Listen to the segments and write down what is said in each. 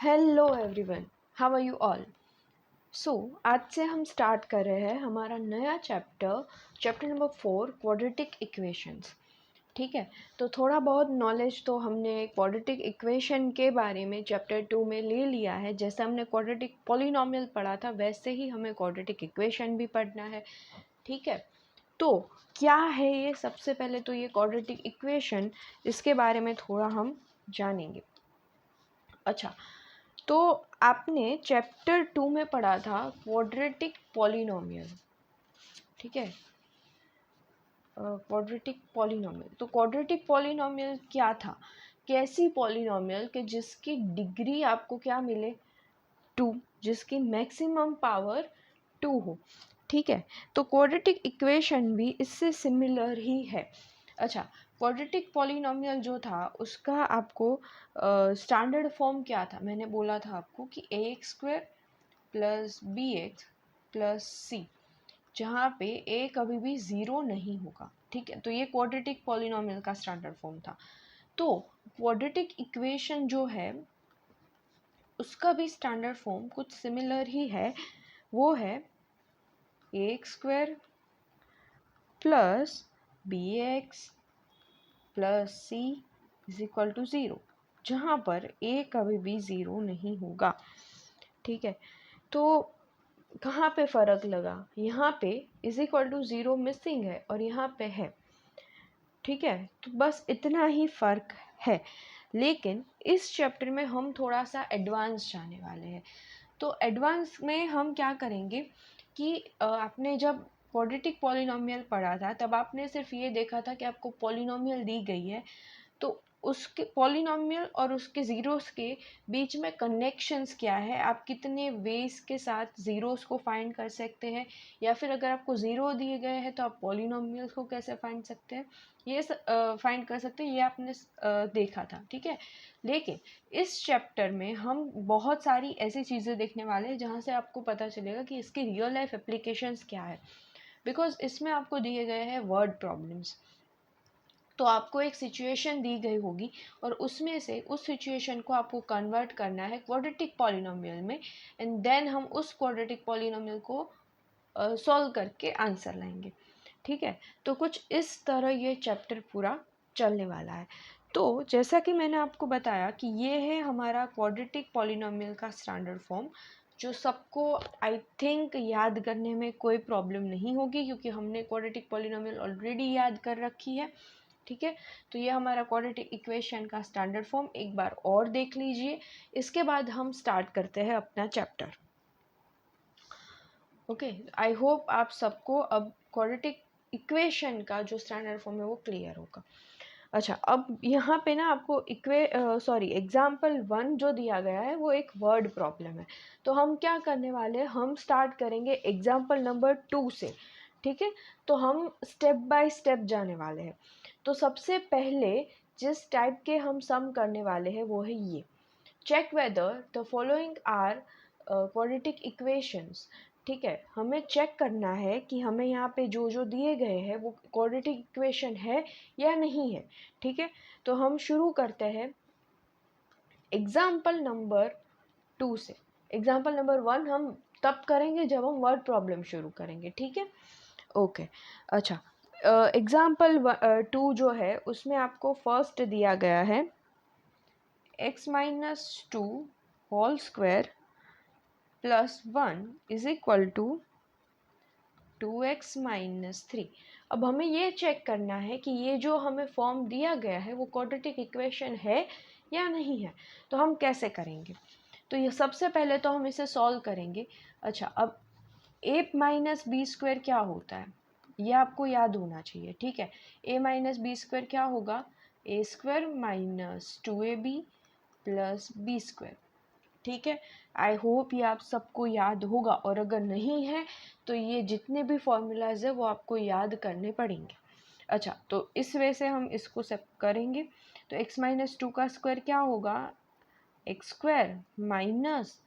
Hello everyone, how are you all. आज से हम स्टार्ट कर रहे हैं हमारा नया चैप्टर नंबर 4 क्वाड्रेटिक इक्वेशंस। ठीक है, तो थोड़ा बहुत नॉलेज तो हमने क्वाड्रेटिक इक्वेशन के बारे में चैप्टर 2 में ले लिया है। जैसे हमने क्वाड्रेटिक पॉलिनॉमियल पढ़ा था वैसे ही हमें क्वाड्रेटिक इक्वेशन भी पढ़ना है। ठीक है, तो क्या है ये, सबसे पहले तो ये क्वाड्रेटिक इक्वेशन, इसके बारे में थोड़ा हम जानेंगे। अच्छा, तो आपने चैप्टर 2 में पढ़ा था क्वाड्रेटिक पॉलिनोमियल। ठीक है, क्वाड्रेटिक पॉलिनोमियल। तो क्वाड्रेटिक पॉलिनोमियल क्या था? कैसी पॉलिनोमियल कि जिसकी डिग्री आपको क्या मिले, 2, जिसकी मैक्सिमम पावर 2 हो। ठीक है, तो क्वाड्रेटिक इक्वेशन भी इससे सिमिलर ही है। अच्छा, क्वाड्रेटिक पॉलिनोमियल जो था उसका आपको स्टैंडर्ड फॉर्म क्या था? मैंने बोला था आपको कि ax² plus bx plus c, जहाँ पे a कभी भी ज़ीरो नहीं होगा। ठीक है, तो ये क्वाड्रेटिक पॉलिनोमियल का स्टैंडर्ड फॉर्म था। तो क्वाड्रेटिक इक्वेशन जो है उसका भी स्टैंडर्ड फॉर्म कुछ सिमिलर ही है। वो है ax² plus bx plus c is equal to zero, जहाँ पर a कभी भी ज़ीरो नहीं होगा। ठीक है, तो कहाँ पे फ़र्क लगा? यहाँ पे is equal to zero missing है और यहाँ पे है। ठीक है, तो बस इतना ही फ़र्क है। लेकिन इस चैप्टर में हम थोड़ा सा एडवांस जाने वाले हैं। तो एडवांस में हम क्या करेंगे कि आपने जब क्वाड्रेटिक पॉलिनोमियल पढ़ा था तब आपने सिर्फ ये देखा था कि आपको पॉलिनोमियल दी गई है, तो उसके पॉलिनोमियल और उसके ज़ीरोस के बीच में कनेक्शंस क्या है, आप कितने वेज के साथ ज़ीरोस को फाइंड कर सकते हैं, या फिर अगर आपको ज़ीरो दिए गए हैं तो आप पॉलिनोमियल्स को कैसे फाइंड सकते हैं, ये फाइंड कर सकते हैं, ये आपने देखा था। ठीक है, लेकिन इस चैप्टर में हम बहुत सारी ऐसी चीज़ें देखने वाले हैं जहाँ से आपको पता चलेगा कि इसकी रियल लाइफ एप्लीकेशंस क्या है। बिकॉज इसमें आपको दिए गए हैं वर्ड प्रॉब्लम्स, तो आपको एक सिचुएशन दी गई होगी और उसमें से उस सिचुएशन को आपको कन्वर्ट करना है क्वाड्रेटिक पॉलिनोमियल में, एंड देन हम उस क्वाड्रेटिक पॉलिनोमियल को सॉल्व करके आंसर लाएंगे। ठीक है, तो कुछ इस तरह ये चैप्टर पूरा चलने वाला है। तो जैसा कि मैंने आपको बताया कि ये है हमारा क्वाड्रेटिक पॉलिनोमियल का स्टैंडर्ड फॉर्म, जो सबको आई थिंक याद करने में कोई प्रॉब्लम नहीं होगी क्योंकि हमने क्वाड्रेटिक पॉलिनोमियल ऑलरेडी याद कर रखी है। ठीक है, तो ये हमारा क्वाड्रेटिक इक्वेशन का स्टैंडर्ड फॉर्म एक बार और देख लीजिए। इसके बाद हम स्टार्ट करते हैं अपना चैप्टर। ओके, आई होप आप सबको अब क्वाड्रेटिक इक्वेशन का जो स्टैंडर्ड फॉर्म है वो क्लियर होगा। अच्छा, अब यहाँ पे ना आपको एग्जाम्पल 1 जो दिया गया है वो एक वर्ड प्रॉब्लम है। तो हम क्या करने वाले हैं, हम स्टार्ट करेंगे एग्जाम्पल नंबर 2 से। ठीक है, तो हम स्टेप बाय स्टेप जाने वाले हैं। तो सबसे पहले जिस टाइप के हम सम करने वाले हैं वो है ये, check whether the following are quadratic equations. ठीक है, हमें चेक करना है कि हमें यहाँ पे जो जो दिए गए हैं वो क्वाड्रेटिक इक्वेशन है या नहीं है। ठीक है, तो हम शुरू करते हैं एग्जाम्पल नंबर 2 से। एग्जाम्पल नंबर 1 हम तब करेंगे जब हम वर्ड प्रॉब्लम शुरू करेंगे। ठीक है, ओके। अच्छा, एग्जाम्पल 2 जो है उसमें आपको फर्स्ट दिया गया है x-2 whole square plus 1 is equal to 2x-3। अब हमें ये चेक करना है कि ये जो हमें फॉर्म दिया गया है वो क्वाड्रेटिक इक्वेशन है या नहीं है। तो हम कैसे करेंगे? तो ये सबसे पहले तो हम इसे सॉल्व करेंगे। अच्छा, अब a-b² क्या होता है ये आपको याद होना चाहिए। ठीक है, a-b² क्या होगा? a² minus 2ab plus b²। ठीक है, आई होप ये आप सबको याद होगा, और अगर नहीं है तो ये जितने भी फॉर्मूलाज है वो आपको याद करने पड़ेंगे। अच्छा, तो इस वे से हम इसको सब करेंगे। तो x-2 का स्क्वायर क्या होगा? x² minus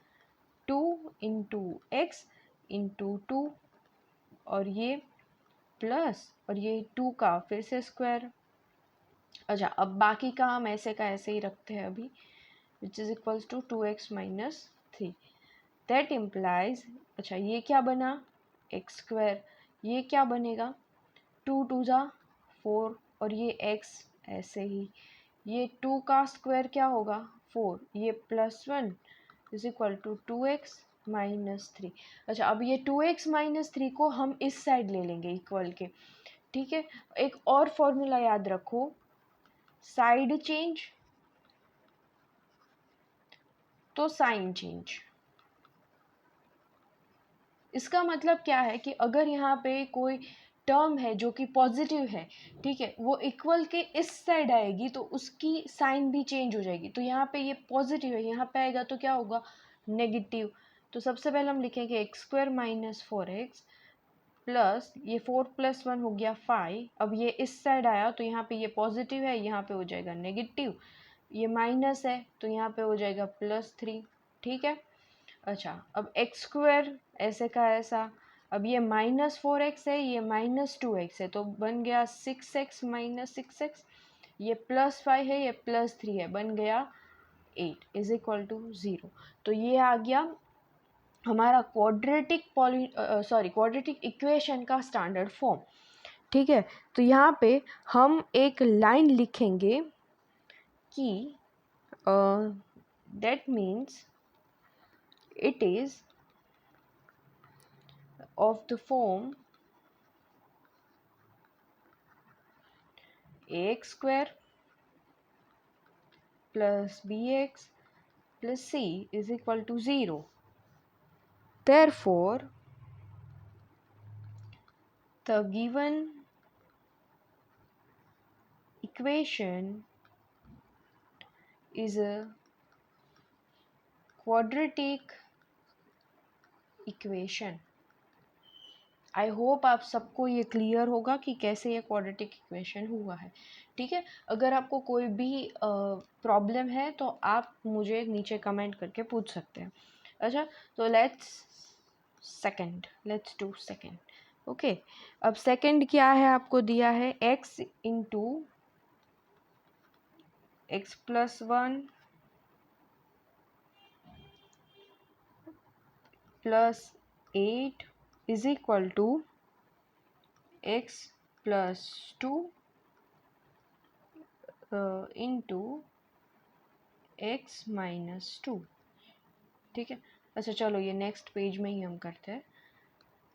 2 into x into 2, और ये प्लस, और ये 2 का फिर से स्क्वायर। अच्छा, अब बाकी का हम ऐसे का ऐसे ही रखते हैं अभी, which is equals to 2x minus 3. That implies, अच्छा ये क्या बना एक्स स्क्वायर, ये क्या बनेगा 2 2 ज़ा 4 और ये x ऐसे ही, ये 2 का स्क्वायर क्या होगा 4, ये +1 is equal to 2x minus 3. अच्छा अब ये 2x माइनस 3 को हम इस साइड ले लेंगे इक्वल के. ठीक है, एक और फॉर्मूला याद रखो, साइड चेंज तो साइन चेंज. इसका मतलब क्या है कि अगर यहाँ पे कोई टर्म है जो कि पॉजिटिव है, ठीक है, वो इक्वल के इस साइड आएगी तो उसकी साइन भी चेंज हो जाएगी. तो यहाँ पे ये पॉजिटिव है, यहाँ पे आएगा तो क्या होगा नेगेटिव. तो सबसे पहले हम लिखेंगे x square minus 4x plus ये 4 + 1 हो गया 5. अब ये इस साइड आया तो यहाँ पे ये पॉजिटिव है, यहाँ पे हो जाएगा नेगेटिव, ये माइनस है तो यहाँ पे हो जाएगा +3. ठीक है, अच्छा अब एक्स स्क्वायर ऐसे का ऐसा, अब ये -4x है, ये -2x है तो बन गया 6x माइनस 6x, ये +5 है, ये +3 है, बन गया 8 इज इक्वल टू 0. तो ये आ गया हमारा क्वाड्रेटिक इक्वेशन का स्टैंडर्ड फॉर्म. ठीक है, तो यहाँ पे हम एक लाइन लिखेंगे कि that means it is of the form ax square plus bx plus c is equal to 0. Therefore, the given equation is a quadratic equation. I hope आप सबको ये क्लियर होगा कि कैसे ये क्वाड्रेटिक इक्वेशन हुआ है. ठीक है, अगर आपको कोई भी प्रॉब्लम है तो आप मुझे नीचे कमेंट करके पूछ सकते हैं. अच्छा तो लेट्स डू सेकंड. ओके, अब सेकंड क्या है आपको दिया है x into x plus 1 plus 8 is equal to x plus 2 into x minus 2. ठीक है, अच्छा चलो ये नेक्स्ट पेज में ही हम करते हैं.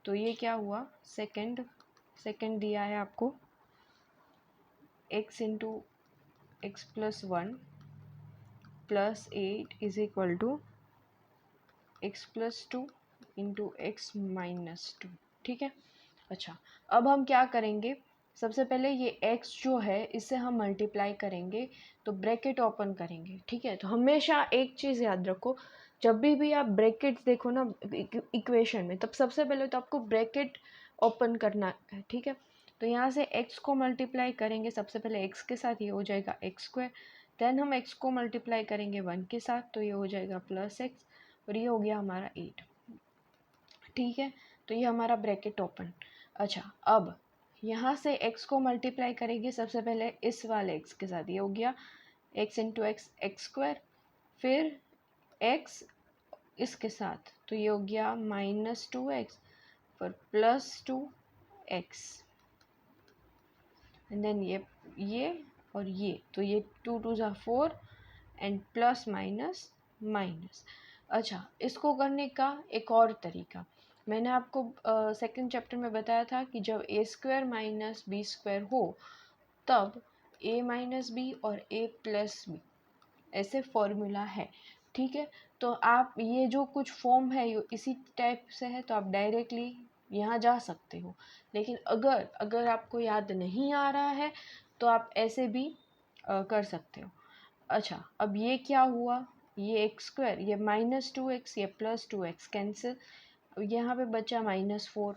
तो ये क्या हुआ सेकंड दिया है आपको x into x plus 1 plus 8 is equal to x plus 2 into x minus 2. ठीक है, अच्छा अब हम क्या करेंगे, सबसे पहले ये x जो है इससे हम मल्टीप्लाई करेंगे तो ब्रैकेट ओपन करेंगे. ठीक है, तो हमेशा एक चीज़ याद रखो, जब भी आप ब्रैकेट्स देखो ना इक्वेशन में, तब सबसे पहले तो आपको ब्रैकेट ओपन करना है. ठीक है, तो यहाँ से x को मल्टीप्लाई करेंगे, सबसे पहले x के साथ ये हो जाएगा एक्स स्क्वायर, देन हम x को मल्टीप्लाई करेंगे 1 के साथ तो ये हो जाएगा +x और ये हो गया हमारा 8. ठीक है, तो ये हमारा ब्रैकेट ओपन. अच्छा अब यहाँ से x को मल्टीप्लाई करेंगे सबसे पहले इस वाले x के साथ, ये हो गया x into x x square, फिर x इसके साथ तो ये हो गया -2x फिर +2x एंड देन ये और ये, तो ये 2 2 ज़ा 4 एंड प्लस माइनस माइनस. अच्छा इसको करने का एक और तरीका मैंने आपको सेकंड चैप्टर में बताया था कि जब a square minus b square हो तब a माइनस बी और a प्लस बी ऐसे फॉर्मूला है. ठीक है, तो आप ये जो कुछ फॉर्म है ये इसी टाइप से है तो आप डायरेक्टली यहाँ जा सकते हो, लेकिन अगर आपको याद नहीं आ रहा है तो आप ऐसे भी कर सकते हो. अच्छा अब ये क्या हुआ, ये एक्स स्क्वायर, ये -2x, ये +2x कैंसिल, यहाँ पे बचा -4,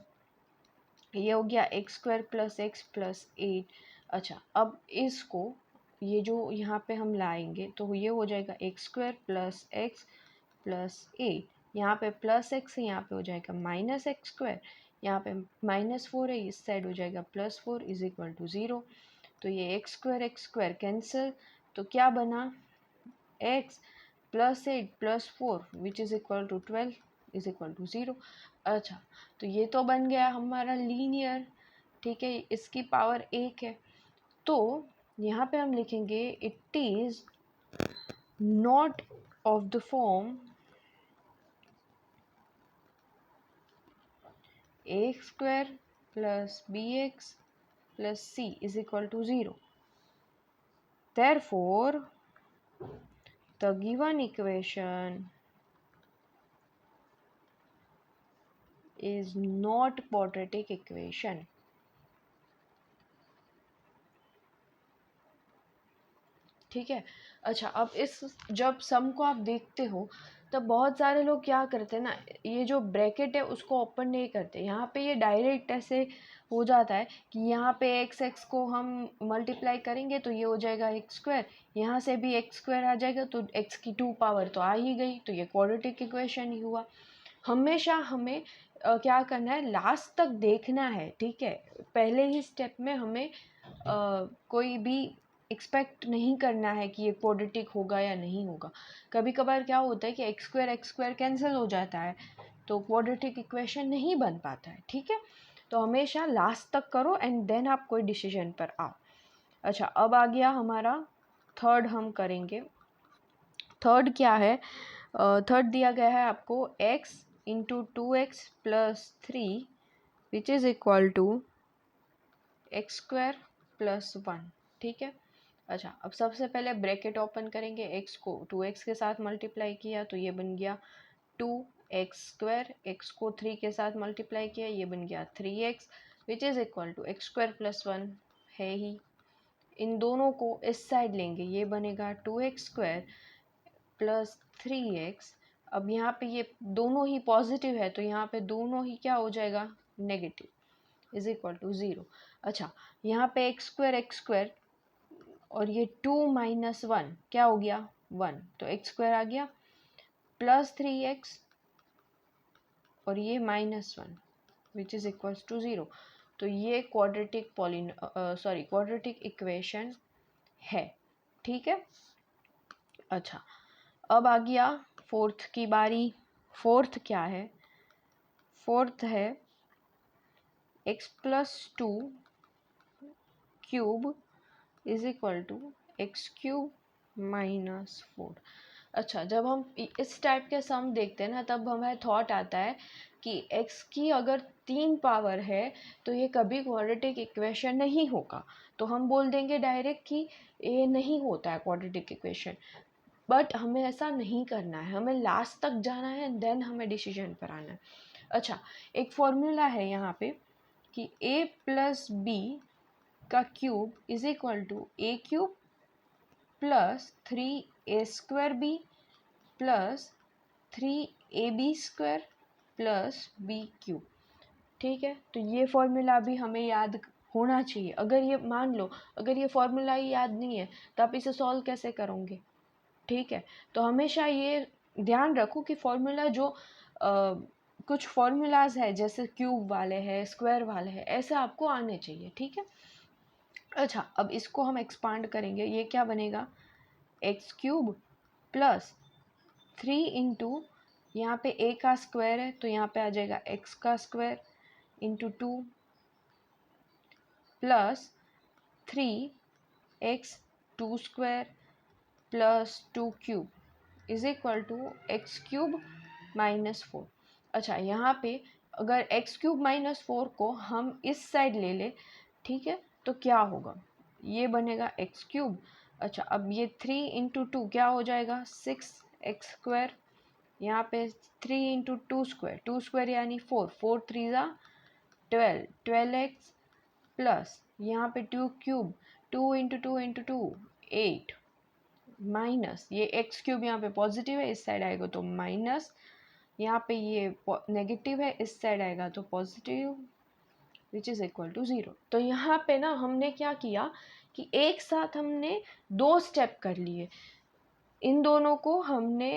ये हो गया x square plus x plus 8. अच्छा अब इसको ये जो यहाँ पे हम लाएंगे तो ये हो जाएगा x square plus x plus 8, यहाँ पे +x है, यहाँ पे हो जाएगा -x स्क्वायर, यहाँ पे -4 है, इस साइड हो जाएगा +4 इज इक्वल टू 0. तो ये एक्स स्क्वायर कैंसिल, तो क्या बना x plus 8 plus 4 which is equal to 12 is equal to 0। अच्छा, तो ये तो बन गया हमारा लीनियर, ठीक है, इसकी पावर 1 है। तो यहाँ पे हम लिखेंगे it is not of the form ax square plus bx plus c is equal to 0. Therefore, the given equation is not quadratic equation. ठीक है। अच्छा, अब इस जब सम को आप देखते हो तब बहुत सारे लोग क्या करते हैं ना, ये जो ब्रैकेट है उसको ओपन नहीं करते। यहाँ पे ये डायरेक्ट ऐसे हो जाता है कि यहाँ पे x को हम मल्टीप्लाई करेंगे तो ये हो जाएगा एक्स स्क्वायर, यहाँ से भी एक्स स्क्वायर आ जाएगा तो x की 2 पावर तो आ ही गई, तो ये क्वाड्रेटिक इक्वेशन ही हुआ। हमेशा हमें क्या करना है, लास्ट तक देखना है, ठीक है। पहले ही स्टेप में हमें कोई भी एक्सपेक्ट नहीं करना है कि ये क्वाड्रेटिक होगा या नहीं होगा। कभी कभार क्या होता है कि एक्स स्क्वायर कैंसिल हो जाता है तो क्वाड्रेटिक इक्वेशन नहीं बन पाता है, ठीक है। तो हमेशा लास्ट तक करो एंड देन आप कोई डिसीजन पर आओ। अच्छा, अब आ गया हमारा थर्ड, हम करेंगे। थर्ड क्या है, थर्ड दिया गया है आपको x into 2x plus 3 which is equal to x square plus 1, ठीक है। अच्छा, अब सबसे पहले ब्रैकेट ओपन करेंगे, x को 2x के साथ मल्टीप्लाई किया तो ये बन गया 2x स्क्वायर, x को 3 के साथ मल्टीप्लाई किया ये बन गया 3x which is equal to x square plus 1 है ही। इन दोनों को इस साइड लेंगे, ये बनेगा 2x स्क्वायर प्लस 3x। अब यहाँ पे ये दोनों ही पॉजिटिव है तो यहाँ पे दोनों ही क्या हो जाएगा, नेगेटिव, इज इक्वल टू 0। अच्छा, यहाँ पे एक्स स्क्वायर और ये 2 माइनस 1 क्या हो गया 1, तो एक्स स्क्वायर आ गया प्लस 3x और ये minus 1 which is equals to 0। तो ये क्वाड्रेटिक इक्वेशन है, ठीक है। अच्छा, अब आ गया फोर्थ की बारी। फोर्थ क्या है, फोर्थ है x plus 2 cube is equal to x cube minus 4। अच्छा, जब हम इस टाइप के सम देखते हैं ना तब हमें थॉट आता है कि x की अगर 3 पावर है तो ये कभी क्वाड्रेटिक इक्वेशन नहीं होगा, तो हम बोल देंगे डायरेक्ट कि ये नहीं होता है क्वाड्रेटिक इक्वेशन। बट हमें ऐसा नहीं करना है, हमें लास्ट तक जाना है देन हमें डिसीजन पर आना है। अच्छा, एक फॉर्मूला है यहाँ पे कि a प्लस बी का cube is equal to a cube plus 3a square b plus 3ab square plus b cube, ठीक है। तो ये फॉर्मूला भी हमें याद होना चाहिए। अगर ये मान लो अगर ये फॉर्मूला ही याद नहीं है तो आप इसे सॉल्व कैसे करोगे, ठीक है। तो हमेशा ये ध्यान रखो कि फॉर्मूला जो कुछ फॉर्मूलाज है जैसे क्यूब वाले हैं, स्क्वायर वाले हैं, ऐसे आपको आने चाहिए, ठीक है। अच्छा, अब इसको हम एक्सपांड करेंगे, ये क्या बनेगा एक्स क्यूब प्लस 3 इंटू यहाँ पे a का स्क्वायर है तो यहाँ पे आ जाएगा x का square into 2 plus 3x 2 square plus 2 cube is equal to x cube minus 4। अच्छा, यहाँ पे अगर एक्स क्यूब माइनस 4 को हम इस साइड ले ले, ठीक है, तो क्या होगा, ये बनेगा एक्स क्यूब। अच्छा, अब ये 3 इंटू 2 क्या हो जाएगा 6x स्क्वायर, यहाँ पे 3 इंटू 2 स्क्वायर यानी 4, 4 3 ज़ा 12x प्लस यहाँ पे 2 क्यूब, 2 इंटू 2 इंटू 2 8 माइनस ये एक्स क्यूब यहाँ पे पॉजिटिव है इस साइड आएगा तो माइनस, यहाँ पे ये नेगेटिव है इस साइड आएगा तो positive which is equal to 0। तो यहाँ पे ना हमने क्या किया कि एक साथ हमने 2 स्टेप कर लिए, इन दोनों को हमने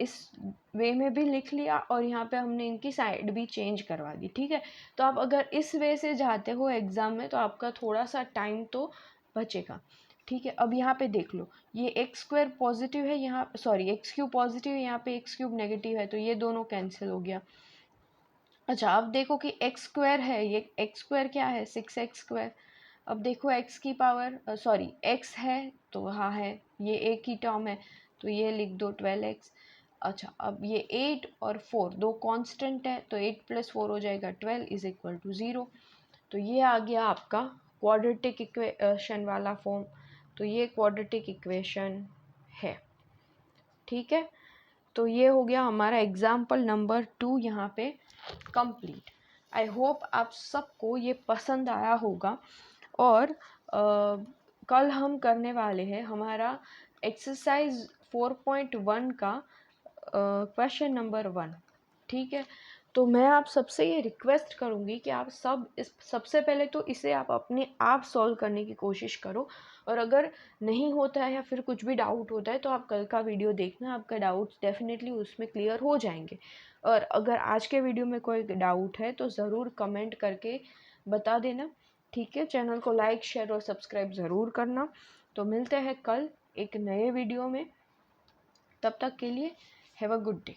इस वे में भी लिख लिया और यहाँ पे हमने इनकी साइड भी चेंज करवा दी, ठीक है। तो आप अगर इस वे से जाते हो एग्ज़ाम में तो आपका थोड़ा सा टाइम तो बचेगा। ठीक है, अब यहाँ पे देख लो, ये एक्स स्क्वायर पॉजिटिव है, यहाँ सॉरी एक्स क्यूब पॉजिटिव है, यहाँ पे एक्स क्यूब नेगेटिव है, तो ये दोनों कैंसिल हो गया। अच्छा, अब देखो कि एक्स स्क्वायर है, ये एक्स स्क्वायर क्या है, 6x²। अब देखो एक्स की पावर सॉरी एक्स है तो वहाँ है, ये एक ही टर्म है तो ये लिख दो 12x। अच्छा, अब ये 8 और 4 दो कांस्टेंट है, तो 8 + 4 हो जाएगा 12 = 0। तो ये आ गया आपका क्वाड्रेटिक इक्वेशन वाला फॉर्म। तो ये क्वाड्रेटिक इक्वेशन है। ठीक है, तो ये हो गया हमारा एग्जाम्पल नंबर 2 यहाँ पे कंप्लीट। आई होप आप सबको ये पसंद आया होगा। और कल हम करने वाले हैं हमारा एक्सरसाइज 4.1 का क्वेश्चन नंबर 1। ठीक है, तो मैं आप सबसे ये रिक्वेस्ट करूँगी कि आप सब इस सबसे पहले तो इसे आप अपने आप सॉल्व करने की कोशिश करो, और अगर नहीं होता है या फिर कुछ भी डाउट होता है तो आप कल का वीडियो देखना, आपका डाउट्स डेफिनेटली उसमें क्लियर हो जाएंगे। और अगर आज के वीडियो में कोई डाउट है तो ज़रूर कमेंट करके बता देना। ठीक है, चैनल को लाइक शेयर और सब्सक्राइब ज़रूर करना। तो मिलते हैं कल एक नए वीडियो में, तब तक के लिए हैव अ गुड डे।